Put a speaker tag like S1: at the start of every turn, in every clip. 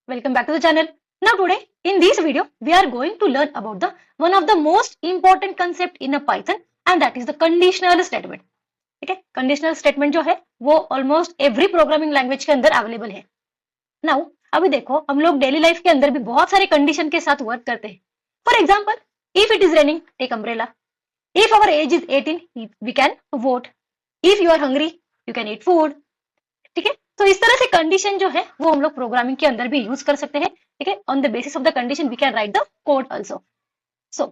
S1: welcome back to the channel. Now today in this video we are going to learn about the one of the most important concept in a Python and that is the conditional statement. ठीक है, conditional statement जो है वो almost every programming language के अंदर available है. Now अभी देखो हम लोग डेली लाइफ के अंदर भी बहुत सारे कंडीशन के साथ वर्क करते हैं. For example, if it is raining take umbrella, if our age is 18 we can vote, if you are hungry you can eat food. ठीक है, तो इस तरह से कंडीशन जो है वो हम लोग प्रोग्रामिंग के अंदर भी यूज कर सकते हैं. ठीक है, on the basis of the condition we can write the code also. So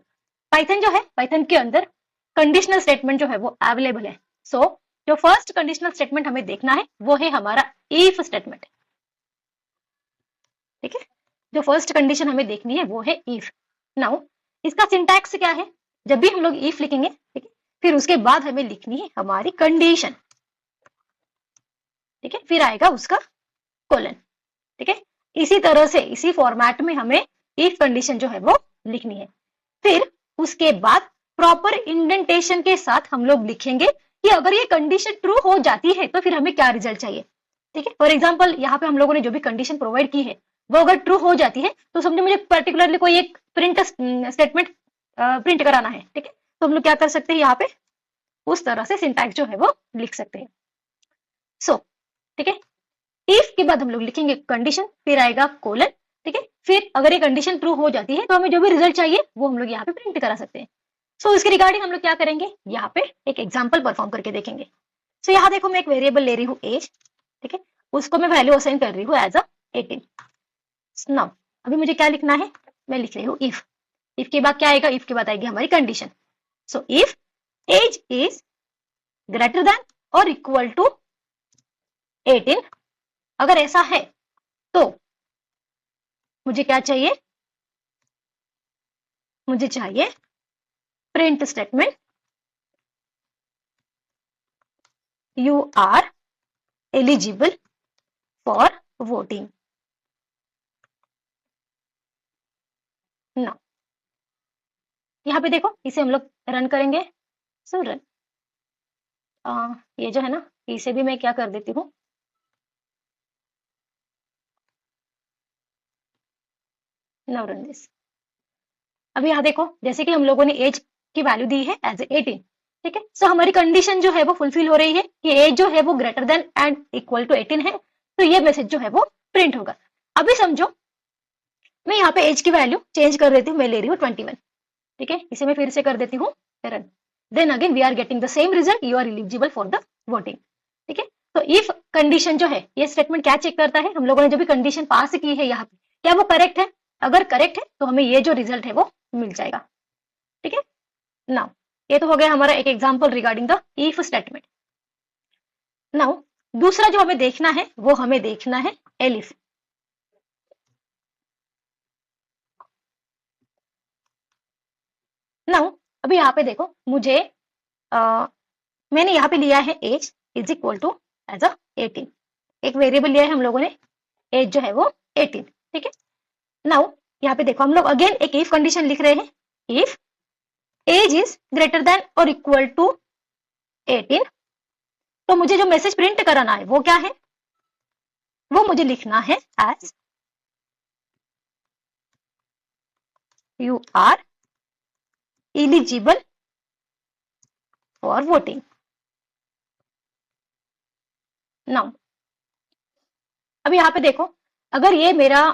S1: Python जो है, पाइथन के अंदर कंडीशनल स्टेटमेंट जो है वो अवेलेबल है. सो जो फर्स्ट कंडीशनल स्टेटमेंट हमें देखना है वो है हमारा इफ स्टेटमेंट. ठीक है, जो फर्स्ट कंडीशन हमें देखनी है वो है इफ. नाउ इसका सिंटैक्स क्या है? जब भी हम लोग इफ लिखेंगे, ठीक है, फिर उसके बाद हमें लिखनी है हमारी कंडीशन. ठीक है, फिर आएगा उसका कोलन. ठीक है, इसी तरह से इसी फॉर्मेट में हमें इफ कंडीशन जो है वो लिखनी है. फिर उसके बाद प्रॉपर इंडेंटेशन के साथ हम लोग लिखेंगे कि अगर ये कंडीशन ट्रू हो जाती है तो फिर हमें क्या रिजल्ट चाहिए. ठीक है, फॉर एग्जांपल यहाँ पे हम लोगों ने जो भी कंडीशन प्रोवाइड की है वो अगर ट्रू हो जाती है तो समझो मुझे पर्टिकुलरली कोई एक प्रिंट स्टेटमेंट प्रिंट कराना है. ठीक है, तो हम लोग क्या कर सकते हैं, यहाँ पे उस तरह से सिंटैक्स जो है वो लिख सकते हैं. सो ठीक है, इफ के बाद हम लोग लिखेंगे कंडीशन, फिर आएगा कोलन. ठीक है, फिर अगर ये कंडीशन ट्रू हो जाती है तो हमें जो भी रिजल्ट चाहिए वो हम लोग यहाँ पे प्रिंट करा सकते हैं. सो इसके रिगार्डिंग हम लोग क्या करेंगे, यहाँ पे एक एग्जांपल परफॉर्म करके देखेंगे. सो यहाँ देखो मैं एक वेरिएबल ले रही हूँ एज. ठीक है, उसको मैं वैल्यू असाइन कर रही हूँ एज अ 18. नाउ अभी मुझे क्या लिखना है, मैं लिख रही हूँ इफ. इफ के बाद क्या आएगा, इफ के बाद आएगी हमारी condition. So if age is greater than और इक्वल टू 18, अगर ऐसा है तो मुझे क्या चाहिए, मुझे चाहिए print statement you are eligible for voting. ना यहाँ पे देखो इसे हम लोग रन करेंगे. सो रन, ये जो है ना इसे भी मैं क्या कर देती हूँ, नाउ रन दिस. अभी यहाँ देखो जैसे कि हम लोगों ने एज की वैल्यू दी है एज 18. ठीक है, सो हमारी कंडीशन जो है वो फुलफिल हो रही है कि एज जो है वो greater than and equal to 18 है, तो ये मैसेज जो है वो प्रिंट होगा. अभी समझो मैं यहाँ पे एज की वैल्यू चेंज कर देती हूँ, मैं ले रही हूँ 21. ठीक है, इसे मैं फिर से कर देती हूँ run. Then again we are getting the same result, you are eligible for the voting. ठीक है, तो इफ कंडीशन जो है ये स्टेटमेंट क्या चेक करता है, हम लोगों ने जो भी कंडीशन पास की है यहाँ पे क्या वो करेक्ट है. अगर करेक्ट है तो हमें ये जो रिजल्ट है वो मिल जाएगा. ठीक है, नाउ ये तो हो गया हमारा एक example regarding the if statement. Now दूसरा जो हमें देखना है वो हमें देखना है एलिफ. नाउ अभी यहाँ पे देखो मुझे मैंने यहाँ पे लिया है age is equal to age a 18. एक वेरिएबल लिया है हम लोगों ने, एज जो है वो 18. ठीक है, नाउ यहाँ पे देखो हम लोग अगेन एक इफ कंडीशन लिख रहे हैं. If age is greater than और इक्वल टू 18, तो मुझे जो मैसेज प्रिंट कराना है वो क्या है, वो मुझे लिखना है as you are eligible for voting. Now अभी यहाँ पे देखो अगर ये मेरा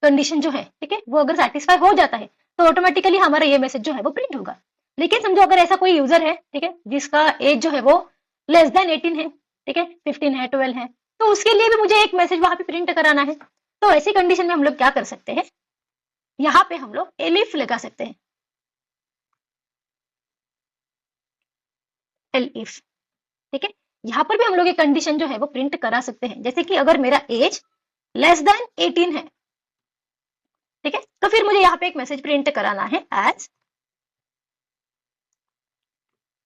S1: कंडीशन जो है, ठीक है, वो अगर सेटिस्फाई हो जाता है तो ऑटोमेटिकली हमारा ये मैसेज जो है वो प्रिंट होगा. लेकिन समझो अगर ऐसा कोई यूजर है, ठीक है, जिसका एज जो है वो लेस देन 18 है, ठीक है, 15 है, 12 है, तो उसके लिए भी मुझे एक मैसेज वहां पे प्रिंट कराना है. तो ऐसी कंडीशन में हम लोग क्या कर सकते हैं, यहाँ पे हम लोग एलिफ लगा सकते हैं. एलिफ. ठीक है, यहाँ पर भी हम लोग एक कंडीशन जो है वो प्रिंट करा सकते हैं. जैसे कि अगर मेरा एज लेस देन 18 है, ठीक है, तो फिर मुझे यहाँ पे एक मैसेज प्रिंट कराना है as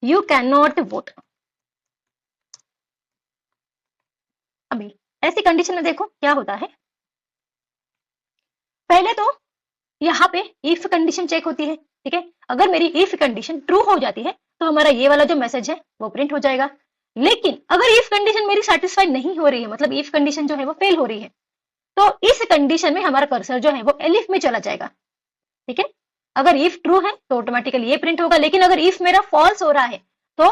S1: you can not vote. अभी ऐसी कंडीशन में देखो क्या होता है, पहले तो यहाँ पे इफ कंडीशन चेक होती है. ठीक है, अगर मेरी इफ कंडीशन ट्रू हो जाती है तो हमारा ये वाला जो मैसेज है वो प्रिंट हो जाएगा. लेकिन अगर इफ कंडीशन मेरी सेटिस्फाई नहीं हो रही है, मतलब इफ कंडीशन जो है वो फेल हो रही है, तो इस कंडीशन में हमारा कर्सर जो है वो एलिफ में चला जाएगा। ठीक है, अगर इफ ट्रू है तो ऑटोमेटिकली ये प्रिंट होगा, लेकिन अगर इफ मेरा फॉल्स हो रहा है तो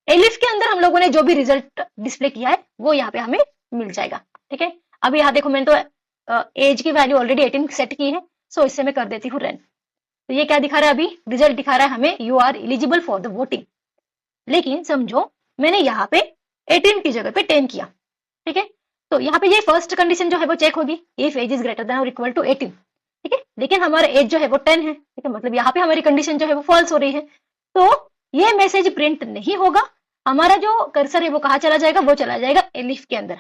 S1: एलिफ के अंदर हम लोगों ने जो भी रिजल्ट डिस्प्ले किया है वो यहाँ पे हमें मिल जाएगा। ठीक है, अभी यहाँ देखो मैंने तो एज की वैल्यू ऑलरेडी 18 सेट की है, सो इससे मैं कर देती हूँ रन। तो ये क्या दिखा रहा है, अभी रिजल्ट दिखा रहा है हमें you are eligible for the voting. लेकिन समझो मैंने यहाँ पे 18 की जगह पे 10 किया। ठीक है, तो यहाँ पे ये फर्स्ट कंडीशन जो है वो चेक होगी, if age is greater than और इक्वल टू 18। ठीक है, लेकिन हमारा एज जो है वो 10 है। ठीक है, मतलब यहाँ पे हमारी कंडीशन जो है वो फॉल्स हो रही है, तो ये मैसेज प्रिंट नहीं होगा। हमारा जो कर्सर है वो कहाँ चला जाएगा, वो चला जाएगा एलिफ के अंदर।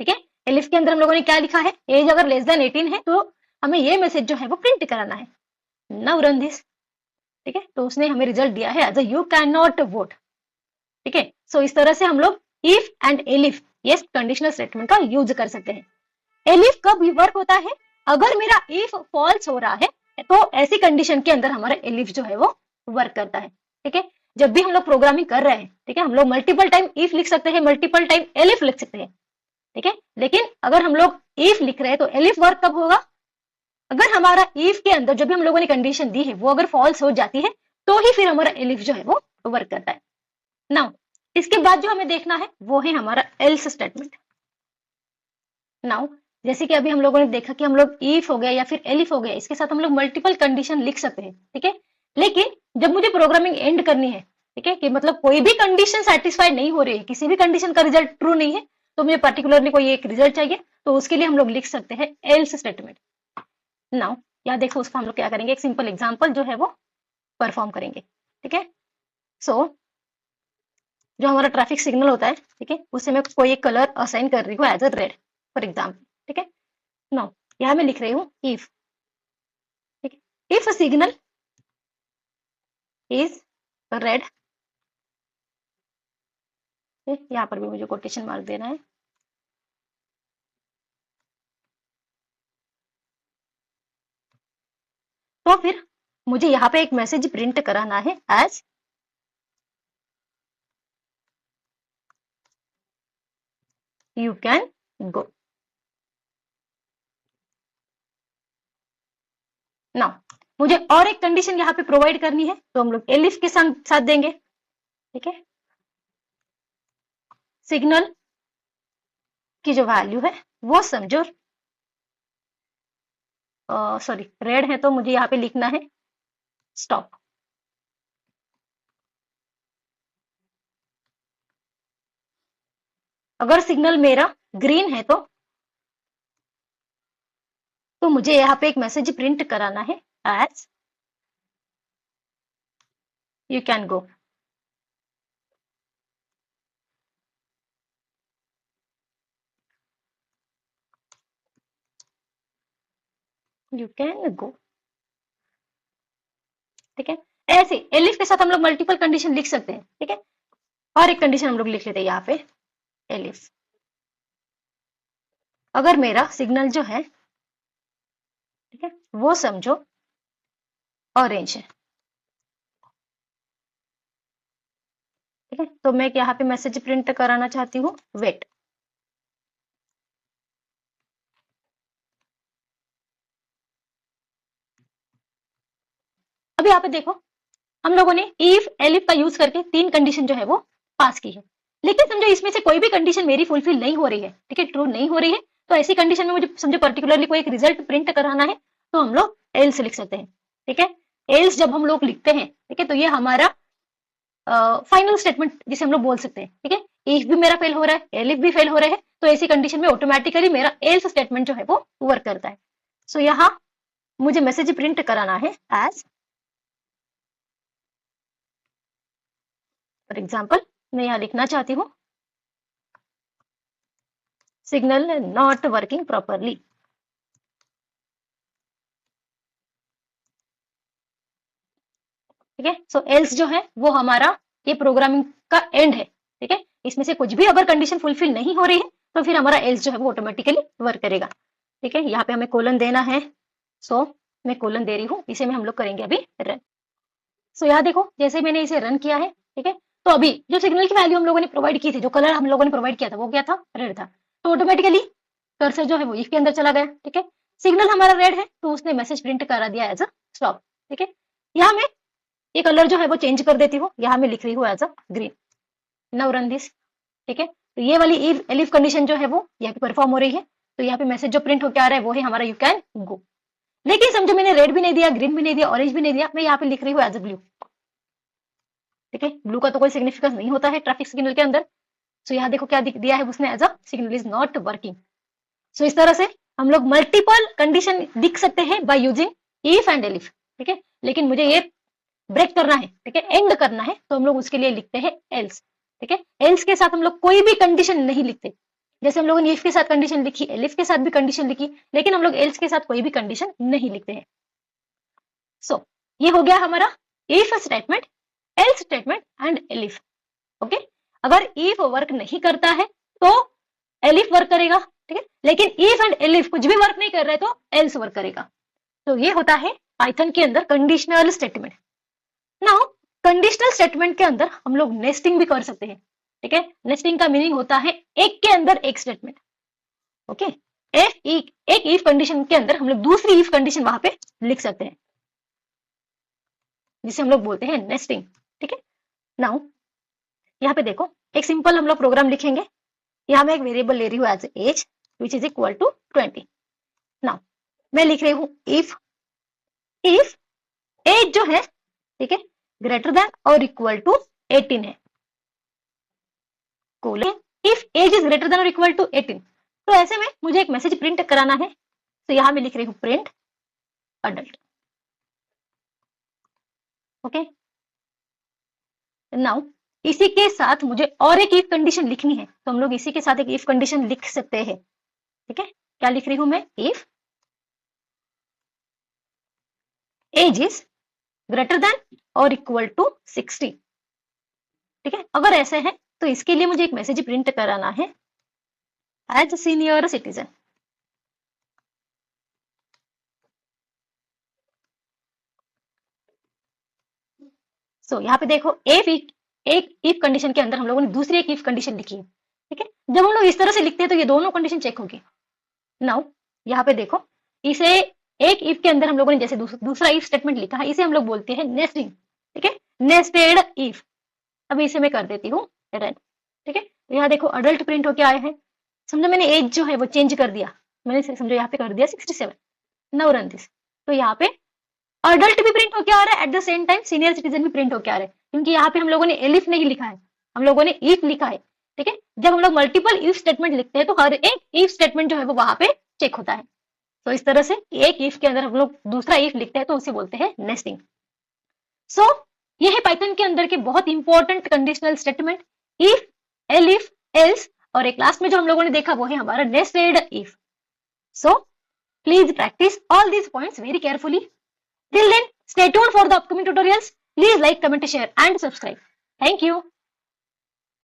S1: ठीक है, एलिफ के अंदर हम लोगों ने क्या लिखा है, एज अगर लेस देन 18 है तो हमें ये मैसेज जो है वो प्रिंट कराना है। Now run this. ठीक है, तो उसने हमें रिजल्ट दिया है as you can not vote. ठीक है, सो इस तरह से हम लोग इफ एंड एलिफ ये कंडीशनल स्टेटमेंट का यूज कर सकते हैं। एलिफ कब वर्क होता है, अगर मेरा इफ फॉल्स हो रहा है तो ऐसी कंडीशन के अंदर हमारा एलिफ जो है वो वर्क करता है। ठीक है, जब भी हम लोग प्रोग्रामिंग कर रहे हैं, ठीक है, हम लोग मल्टीपल टाइम इफ लिख सकते हैं, मल्टीपल टाइम एलिफ लिख सकते हैं। ठीक है, लेकिन अगर हम लोग इफ लिख रहे हैं तो एलिफ वर्क कब होगा, अगर हमारा इफ के अंदर जो भी हम लोगों ने कंडीशन दी है वो अगर फॉल्स हो जाती है तो ही फिर हमारा एलिफ जो है वो वर्क करता है। नाउ इसके बाद जो हमें देखना है वो है हमारा एल्स स्टेटमेंट। नाउ जैसे कि अभी हम लोगों ने देखा कि हम लोग इफ हो गया या फिर एलिफ हो गया, इसके साथ हम लोग मल्टीपल कंडीशन लिख सकते हैं। ठीक है, लेकिन जब मुझे प्रोग्रामिंग एंड करनी है, ठीक है, कि मतलब कोई भी कंडीशन सेटिस्फाई नहीं हो रही है, किसी भी कंडीशन का रिजल्ट ट्रू नहीं है, तो मुझे पर्टिकुलरली कोई एक रिजल्ट चाहिए, तो उसके लिए हम लोग लिख सकते हैं एल्स स्टेटमेंट। नाउ यहाँ देखो उसका हम लोग क्या करेंगे, एक सिंपल एग्जाम्पल जो है वो परफॉर्म करेंगे। ठीक है, सो जो हमारा ट्रैफिक सिग्नल होता है, ठीक है, उसे मैं कोई एक कलर असाइन कर रही हूँ as a red for example. ठीक है, नाउ यहाँ मैं लिख रही हूँ इफ। ठीक है, इफ सिग्नल इज रेड, यहाँ पर भी मुझे कोटेशन मार्क देना है। तो फिर मुझे यहाँ पे एक मैसेज प्रिंट कराना है as you can go. Now मुझे और एक कंडीशन यहाँ पे प्रोवाइड करनी है, तो हम लोग एलिफ के साथ देंगे। ठीक है, सिग्नल की जो वैल्यू है वो समझो सॉरी रेड है, तो मुझे यहाँ पे लिखना है स्टॉप। अगर सिग्नल मेरा ग्रीन है तो मुझे यहाँ पे एक मैसेज प्रिंट कराना है as you can go. You can go. ठीक है, ऐसे एलिफ के साथ हम लोग मल्टीपल कंडीशन लिख सकते हैं। ठीक है, और एक कंडीशन हम लोग लिख लेते हैं यहाँ पे एलिफ, अगर मेरा सिग्नल जो है, ठीक है, वो समझो ऑरेंज है। ठीक है, तो मैं यहाँ पे मैसेज प्रिंट कराना चाहती हूँ वेट। अभी यहाँ पे देखो हम लोगों ने इफ एलिफ का यूज करके 3 कंडीशन जो है वो पास की है, लेकिन समझो इसमें से कोई भी कंडीशन मेरी फुलफिल नहीं हो रही है। ठीक है, ट्रू नहीं हो रही है, तो ऐसी कंडीशन में मुझे समझो पर्टिकुलरली कोई एक रिजल्ट प्रिंट कराना है, तो हम लोग एल्स लिख सकते हैं। ठीक है, एल्स जब हम लोग लिखते हैं, ठीक है, तो ये हमारा फाइनल स्टेटमेंट जिसे हम लोग बोल सकते हैं। ठीक है, इफ भी मेरा फेल हो रहा है, एलिफ भी फेल हो रहा है, तो ऐसी कंडीशन में ऑटोमेटिकली मेरा एल्स स्टेटमेंट जो है वो वर्क करता है। सो यहाँ मुझे मैसेज प्रिंट कराना है एज फॉर एग्जाम्पल मैं यहाँ लिखना चाहती हूँ सिग्नल नॉट वर्किंग प्रॉपरली। ठीक है, सो एल्स जो है वो हमारा ये प्रोग्रामिंग का एंड है। ठीक है, इसमें से कुछ भी अगर कंडीशन फुलफिल नहीं हो रही है तो फिर हमारा एल्स जो है वो ऑटोमेटिकली वर्क करेगा। ठीक है, यहाँ पे हमें कोलन देना है, सो मैं कोलन दे रही हूँ, इसे में हम लोग करेंगे अभी रन। सो यहाँ देखो जैसे मैंने इसे रन किया है, ठीक है, तो अभी जो सिग्नल की वैल्यू हम लोगों ने प्रोवाइड की थी, जो कलर हम लोगों ने प्रोवाइड किया था वो क्या था, रेड था, तो ऑटोमेटिकली कर्सर जो है वो इफ के अंदर चला गया, ठीक है। सिग्नल हमारा रेड है तो उसने मैसेज प्रिंट करा दिया एज अ स्टॉप, ठीक है। यहाँ में ये कलर जो है वो चेंज कर देती हूँ, यहाँ में लिख रही हूँ as a green. Now run this, ठीक है। तो ये वाली इफ एलिफ कंडीशन जो है वो यहाँ पे परफॉर्म हो रही है, तो यहाँ पे मैसेज जो प्रिंट होकर आ रहा है वो है हमारा यू कैन गो। लेकिन समझो मैंने रेड भी नहीं दिया, ग्रीन भी नहीं दिया, ऑरेंज भी नहीं दिया, मैं यहाँ पे लिख रही हूँ एज अ ब्लू, ठीक है। ब्लू का तो कोई सिग्निफिकेंस नहीं होता है ट्रैफिक सिग्नल के अंदर। सो यहाँ देखो क्या दिया है उसने, as a signal is not working. So इस तरह से हम लोग मल्टीपल कंडीशन लिख सकते हैं by using if and elif, ठीक है। लेकिन मुझे ये ब्रेक करना है, ठीक है, एंड करना है, तो हम लोग उसके लिए लिखते हैं एल्स, ठीक है। एल्स के साथ हम लोग कोई भी कंडीशन नहीं लिखते। जैसे हम लोगों ने इफ के साथ कंडीशन लिखी, एलिफ के साथ भी कंडीशन लिखी, लेकिन हम लोग एल्स के साथ कोई भी कंडीशन नहीं लिखते हैं। सो ये हो गया हमारा if statement, else statement and elif, okay. अगर इफ वर्क नहीं करता है तो एलिफ वर्क करेगा, ठीक है। लेकिन इफ एंड एलिफ कुछ भी वर्क नहीं कर रहा है तो एल्स वर्क करेगा। तो ये होता है पाइथन के अंदर conditional statement. Now conditional statement के अंदर हम लोग नेस्टिंग भी कर सकते हैं, ठीक है। नेस्टिंग का मीनिंग होता है एक के अंदर एक स्टेटमेंट, ओके। एक इफ कंडीशन के अंदर हम लोग दूसरी इफ कंडीशन वहां पे लिख सकते हैं, जिसे हम लोग बोलते हैं नेस्टिंग, ठीक है। नाउ यहाँ पे देखो एक सिंपल हम लोग प्रोग्राम लिखेंगे। यहाँ मैं एक वेरिएबल ले रही हूँ as age which is equal to 20। Now मैं लिख रही हूँ इफ एज जो है, ठीक है, ग्रेटर देन और इक्वल टू 18 है, colon if age is greater than और इक्वल टू 18। तो ऐसे में मुझे एक मैसेज प्रिंट कराना है, तो यहाँ मैं लिख रही हूँ प्रिंट अडल्ट, ओके। नाउ इसी के साथ मुझे और एक इफ कंडीशन लिखनी है, तो हम लोग इसी के साथ एक इफ कंडीशन लिख सकते हैं, ठीक है। क्या लिख रही हूं मैं, if age is greater than और इक्वल टू 60, ठीक है। अगर ऐसे है तो इसके लिए मुझे एक मैसेज प्रिंट कराना है एज सीनियर सिटीजन। सो यहाँ पे देखो एक इफ कंडीशन के अंदर हम लोगों ने दूसरी एक इफ कंडीशन लिखी है, ठीक है। जब हम लोग इस तरह से लिखते हैं तो ये दोनों कंडीशन चेक होगी। नाउ यहाँ पे देखो इसे एक इफ के अंदर हम लोगों ने जैसे दूसरा इफ स्टेटमेंट लिखा है, इसे हम लोग बोलते हैं नेस्टिंग, ठीक है, नेस्टेड इफ। अभी इसे मैं कर देती हूँ रन, ठीक है। यहाँ देखो अडल्ट प्रिंट होके आए हैं। समझो मैंने एज जो है वो चेंज कर दिया, मैंने समझो यहाँ पे कर दिया 67। नाउ रन दिस, तो यहाँ पे अडल्ट भी प्रिंट होके आ रहा है, at the same time senior citizen भी प्रिंट होके आ रहा है, क्योंकि यहाँ पे हम लोगों ने एलिफ नहीं लिखा है, हम लोगों ने इफ लिखा है, ठीक है। जब हम लोग मल्टीपल इफ स्टेटमेंट लिखते हैं तो हर एक इफ स्टेटमेंट जो है वो वहां पे चेक होता है। तो इस तरह से एक इफ के अंदर हम लोग दूसरा इफ लिखते हैं तो उसे बोलते हैं नेस्टिंग। सो ये है पाइथन के अंदर के बहुत important conditional statement, if, elif, else, और एक लास्ट में जो हम लोगों ने देखा वो है हमारा nested if. So please practice all these points very carefully. Till then, stay tuned for the upcoming tutorials. Please like, comment, share and subscribe. Thank you.